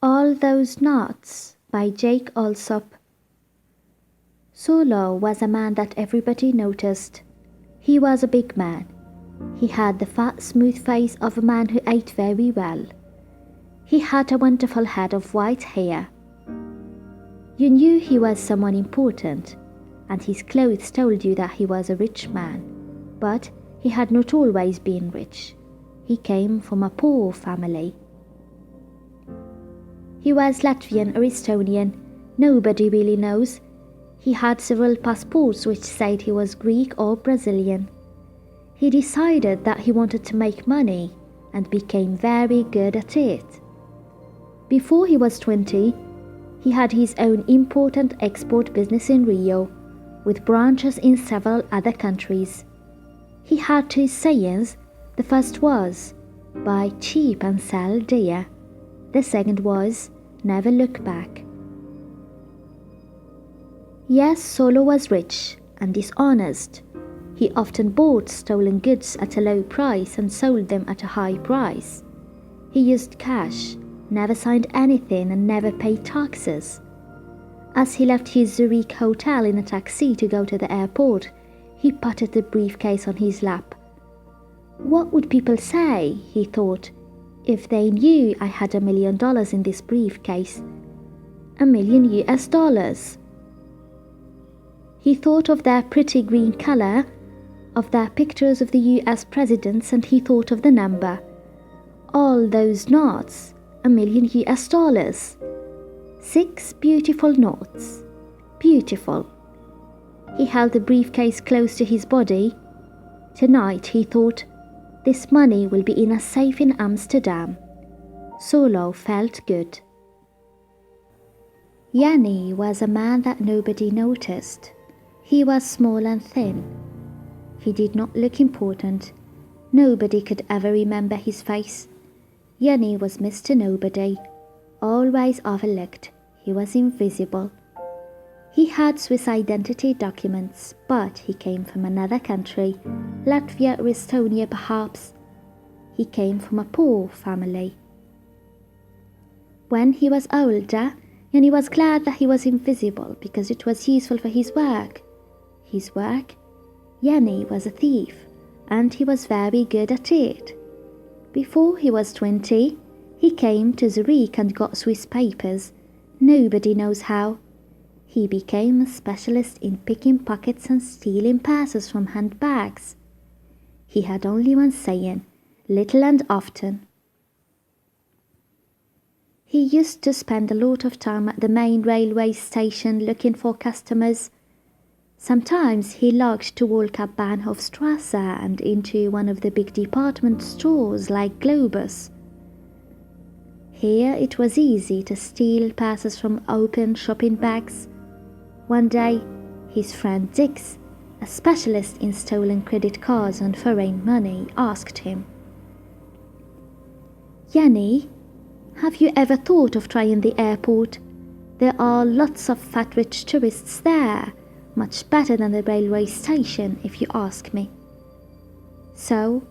All Those Noughts by Jake Allsop. Sulo was a man that everybody noticed. He was a big man. He had the fat, smooth face of a man who ate very well. He had a wonderful head of white hair. You knew he was someone important, and his clothes told you that he was a rich man. But he had not always been rich. He came from a poor family. He was Latvian or Estonian, nobody really knows. He had several passports which said he was Greek or Brazilian. He decided that he wanted to make money and became very good at it. Before he was 20, he had his own import and export business in Rio, with branches in several other countries. He had two sayings. The first was, buy cheap and sell dear. The second was, never look back. Yes, Sulo was rich and dishonest. He often bought stolen goods at a low price and sold them at a high price. He used cash, never signed anything, and never paid taxes. As he left his Zurich hotel in a taxi to go to the airport, he patted the briefcase on his lap. What would people say, he thought, if they knew I had $1 million in this briefcase? $1 million US. He thought of their pretty green color, of their pictures of the US presidents, and he thought of the number. All those noughts, $1 million US. 6 beautiful noughts. Beautiful. He held the briefcase close to his body. Tonight, he thought, this money will be in a safe in Amsterdam. Sulo felt good. Yanny was a man that nobody noticed. He was small and thin. He did not look important. Nobody could ever remember his face. Yanny was Mr. Nobody, always overlooked. He was invisible. He had Swiss identity documents, but he came from another country, Latvia or Estonia perhaps. He came from a poor family. When he was older, Yanny was glad that he was invisible because it was useful for his work. His work? Yanny was a thief, and he was very good at it. Before he was 20, he came to Zurich and got Swiss papers. Nobody knows how. He became a specialist in picking pockets and stealing purses from handbags. He had only one saying, little and often. He used to spend a lot of time at the main railway station looking for customers. Sometimes he liked to walk up Bahnhofstrasse and into one of the big department stores like Globus. Here it was easy to steal purses from open shopping bags. One day, his friend Dix, a specialist in stolen credit cards and foreign money, asked him, Yanny, have you ever thought of trying the airport? There are lots of fat rich tourists there, much better than the railway station if you ask me. So,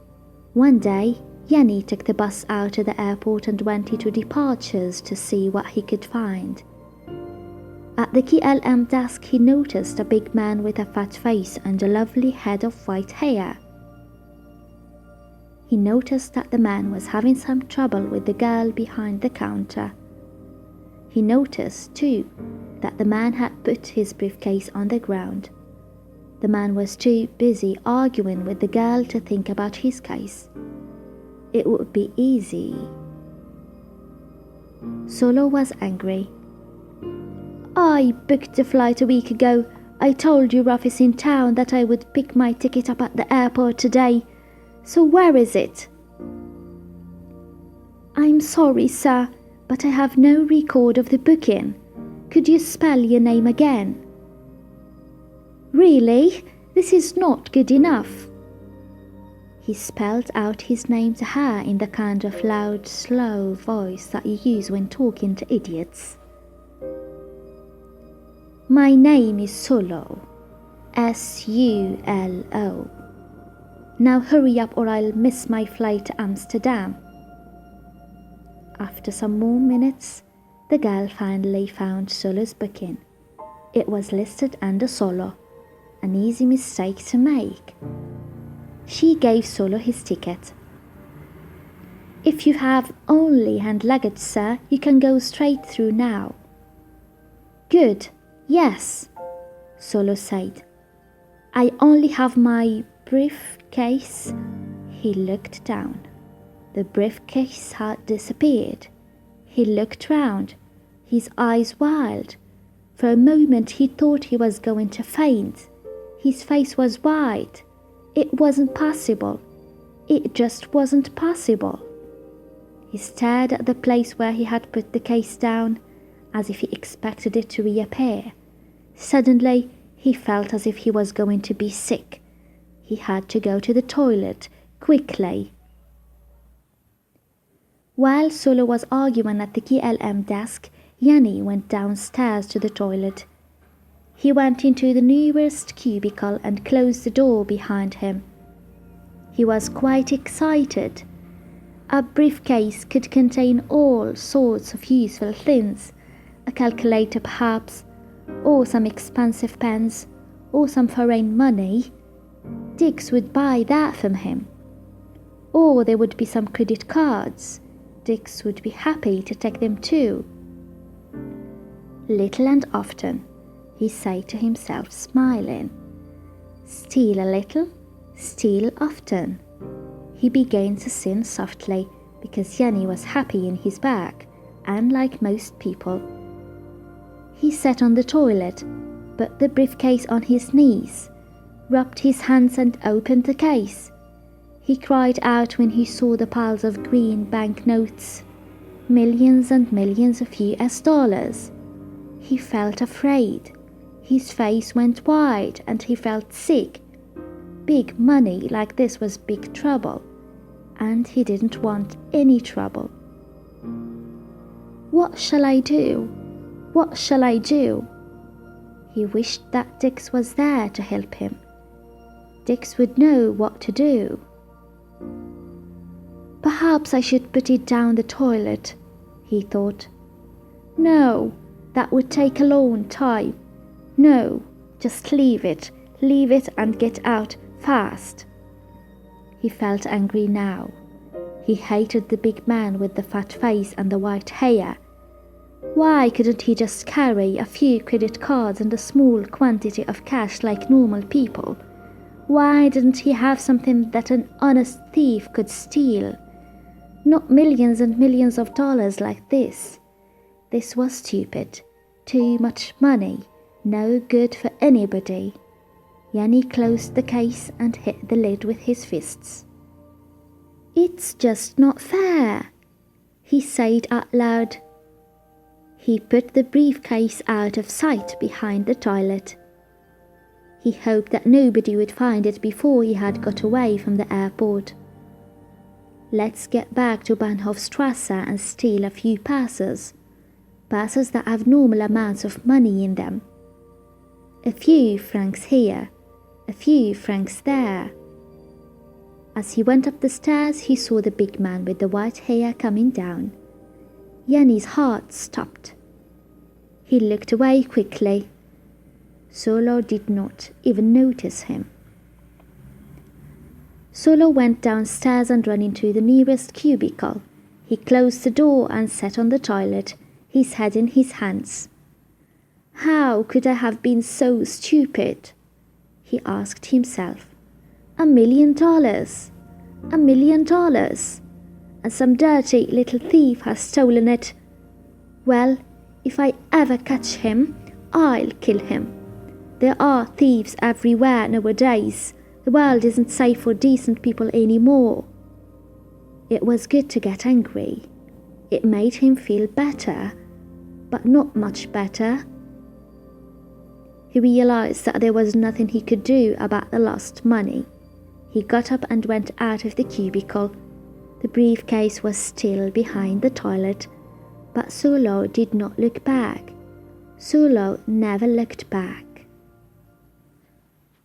one day, Yanny took the bus out to the airport and went into departures to see what he could find. At the KLM desk, he noticed a big man with a fat face and a lovely head of white hair. He noticed that the man was having some trouble with the girl behind the counter. He noticed, too, that the man had put his briefcase on the ground. The man was too busy arguing with the girl to think about his case. It would be easy. Sulo was angry. I booked a flight a week ago. I told your office in town that I would pick my ticket up at the airport today. So where is it? I'm sorry, sir, but I have no record of the booking. Could you spell your name again? Really? This is not good enough. He spelled out his name to her in the kind of loud, slow voice that you use when talking to idiots. My name is Sulo. S-U-L-O. Now hurry up or I'll miss my flight to Amsterdam. After some more minutes, The girl finally found Sulo's booking. It was listed under Sulo, an easy mistake to make. She gave Sulo his ticket. "If you have only hand luggage, sir, you can go straight through now." "Good, yes," Sulo said. "I only have my briefcase." He looked down. The briefcase had disappeared. He looked round, his eyes wild. For a moment he thought he was going to faint. His face was white. It wasn't possible. It just wasn't possible. He stared at the place where he had put the case down, as if he expected it to reappear. Suddenly, he felt as if he was going to be sick. He had to go to the toilet, quickly. While Sulo was arguing at the KLM desk, Yanny went downstairs to the toilet. He went into the nearest cubicle and closed the door behind him. He was quite excited. A briefcase could contain all sorts of useful things, a calculator perhaps, or some expensive pens, or some foreign money. Dix would buy that from him. Or there would be some credit cards. Dix would be happy to take them too. Little and often, he said to himself, smiling. Steal a little, steal often. He began to sing softly because Yanny was happy in his bag, and like most people. He sat on the toilet, put the briefcase on his knees, rubbed his hands and opened the case. He cried out when he saw the piles of green banknotes, millions and millions of US dollars. He felt afraid. His face went white and he felt sick. Big money like this was big trouble, and he didn't want any trouble. What shall I do? What shall I do? He wished that Dix was there to help him. Dix would know what to do. Perhaps I should put it down the toilet, he thought. No, that would take a long time. No, just leave it and get out fast. He felt angry now. He hated the big man with the fat face and the white hair. Why couldn't he just carry a few credit cards and a small quantity of cash like normal people? Why didn't he have something that an honest thief could steal? Not millions and millions of dollars like this. This was stupid. Too much money. No good for anybody. Yanny closed the case and hit the lid with his fists. It's just not fair, he said out loud. He put the briefcase out of sight behind the toilet. He hoped that nobody would find it before he had got away from the airport. Let's get back to Bahnhofstrasse and steal a few purses that have normal amounts of money in them. A few francs here, a few francs there. As he went up the stairs, he saw the big man with the white hair coming down. Yanny's heart stopped. He looked away quickly. Sulo did not even notice him. Sulo went downstairs and ran into the nearest cubicle. He closed the door and sat on the toilet, his head in his hands. How could I have been so stupid? He asked himself. $1 million. $1 million. And some dirty little thief has stolen it. Well, if I ever catch him, I'll kill him. There are thieves everywhere nowadays. The world isn't safe for decent people anymore. It was good to get angry. It made him feel better, but not much better. He realized that there was nothing he could do about the lost money. He got up and went out of the cubicle. The briefcase was still behind the toilet, but Sulo did not look back. Sulo never looked back.